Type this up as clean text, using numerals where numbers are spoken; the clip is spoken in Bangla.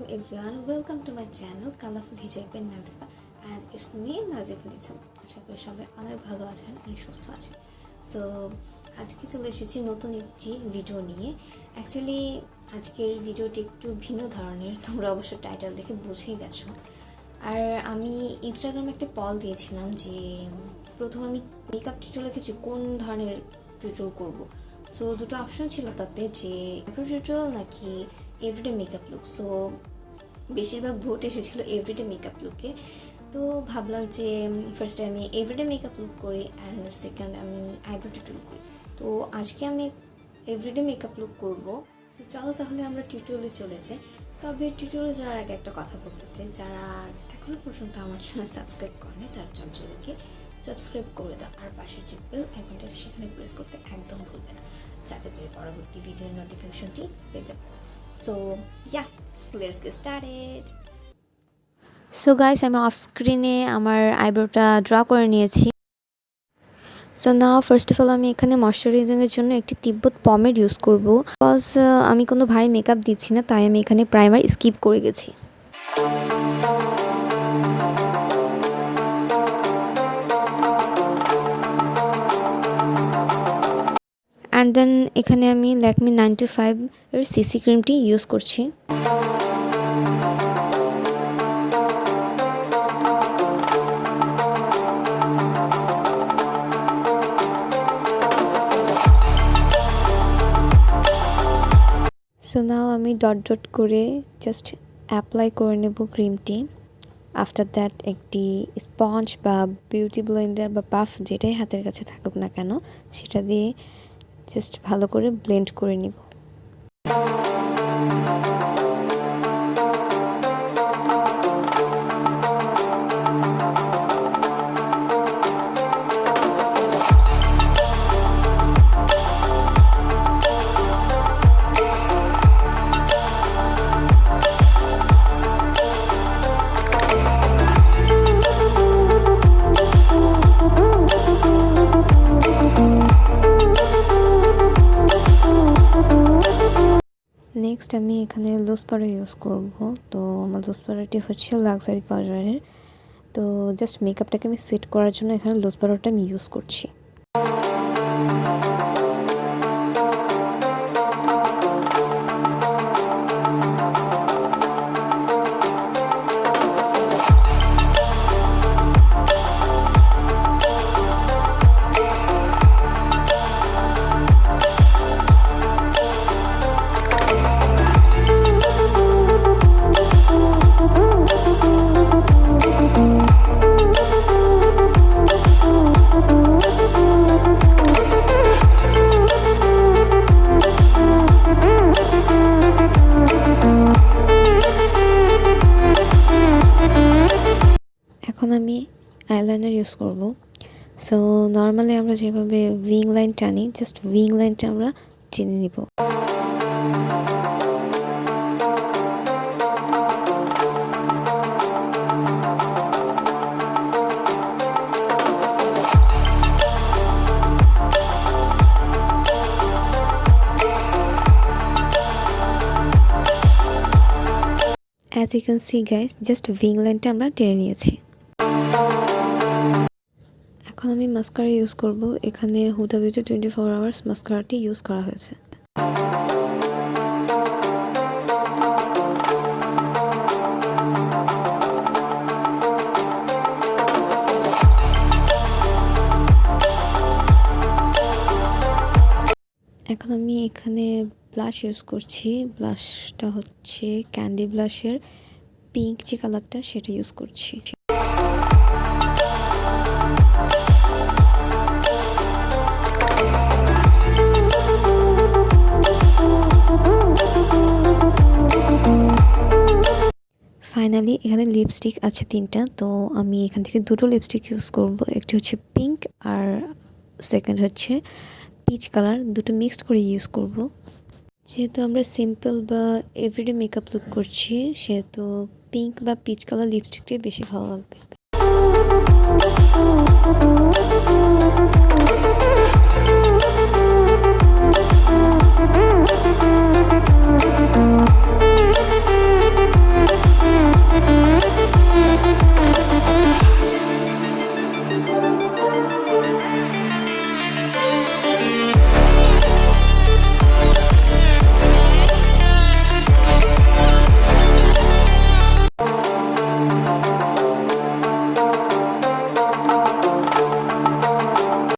everyone, welcome to my channel Colorful Hijab and Nazifa, and it's me Nazifa Nijhum. আশা করি সবাই অনেক ভালো আছেন আর সুস্থ আছেন। সো আজকে চলে এসেছি নতুন একটি ভিডিও নিয়ে। অ্যাকচুয়ালি আজকের ভিডিওটি একটু ভিন্ন ধরনের, তোমরা অবশ্য টাইটেল দেখে বুঝেই গেছো। আর আমি ইনস্টাগ্রামে একটা পল দিয়েছিলাম যে প্রথম আমি মেকআপ টিউটোরিয়াল লিখেছি কোন ধরনের টিউটোরিয়াল করব। সো দুটো অপশন ছিল তাতে, যে টিউটোরিয়াল নাকি এভরিডে মেকআপ লুক। সো বেশিরভাগ ভোট এসেছিলো এভরিডে মেকআপ লুকে। তো ভাবলাম যে ফার্স্টে আমি এভরিডে মেকআপ লুক করি অ্যান্ড সেকেন্ড আমি আইব্রো টিউটোরিয়াল করি। তো আজকে আমি এভরিডে মেকআপ লুক করব। সো চলো তাহলে আমরা টিউটোরিয়ালে চলে যাই। তবে টিউটোরিয়ালে যাওয়ার আগে একটা কথা বলতে চাই, যারা এখনও পর্যন্ত আমার চ্যানেল সাবস্ক্রাইব করেনি তারা চঞ্চলকে সাবস্ক্রাইব করে দাও, আর পাশের যে বেল আইকনটা আছে সেখানে প্রেস করতে একদম ভুলবে না, যাতে করে পরবর্তী ভিডিওর নোটিফিকেশনটি পেতে পারো। So yeah, let's get started. So guys, আমি অফ স্ক্রিনে আমার আইব্রোটা ড্র করে নিয়েছি। So now first of all আমি এখানে ময়শ্চারাইজিংয়ের জন্য একটি তিব্বত পমেড ইউজ করব। বিকজ আমি কোনো ভারী মেকআপ দিচ্ছি না, তাই আমি এখানে প্রাইমার স্কিপ করে গেছি। অ্যান্ড দেন এখানে আমি ল্যাকমি 925 এর সিসি ক্রিমটি ইউজ করছি। সো নাও আমি ডট ডট করে জাস্ট অ্যাপ্লাই করে নেব ক্রিমটি। আফটার দ্যাট একটি স্পঞ্জ বা বিউটি ব্লেন্ডার বা পাফ যেটাই হাতের কাছে থাকুক না কেন, সেটা দিয়ে জাস্ট ভালো করে ব্লেন্ড করে নিব। নেক্সট আমি এখানে লুজ পাউডার ইউজ করব। তো আমার লুজ পাউডারটি হচ্ছে লাক্সারি পাউডারের। তো জাস্ট মেকআপটাকে আমি সেট করার জন্য এখানে লুজ পাউডারটা আমি ইউজ করছি। এখন আমি আইলাইনার ইউজ করব। সো নর্মালি আমরা যেভাবে উইং লাইন টানি, জাস্ট উইং লাইনটা আমরা টেনে নিব। As you can see guys, just wing লাইনটা আমরা টেনে নিয়েছি। এখন আমি মাস্কারা ইউজ করব। এখানে HudaBeauty 24 আওয়ার্স মাস্কারাটি ইউজ করা হয়েছে। এখন আমি এখানে ব্লাশ ইউজ করছি। ব্লাশটা হচ্ছে ক্যান্ডি ব্লাশের পিঙ্ক যে কালারটা, সেটা ইউজ করছি। ফাইনালি এখানে লিপস্টিক আছে 3টা। তো আমি এখান থেকে দুটো লিপস্টিক ইউজ করব। একটি হচ্ছে পিঙ্ক আর সেকেন্ড হচ্ছে পিচ কালার। দুটো মিক্সড করে ইউজ করব। যেহেতু আমরা সিম্পল বা এভরিডে মেকআপ লুক করছি, সেহেতু পিঙ্ক বা পিচ কালার লিপস্টিকটি বেশি ভালো লাগবে।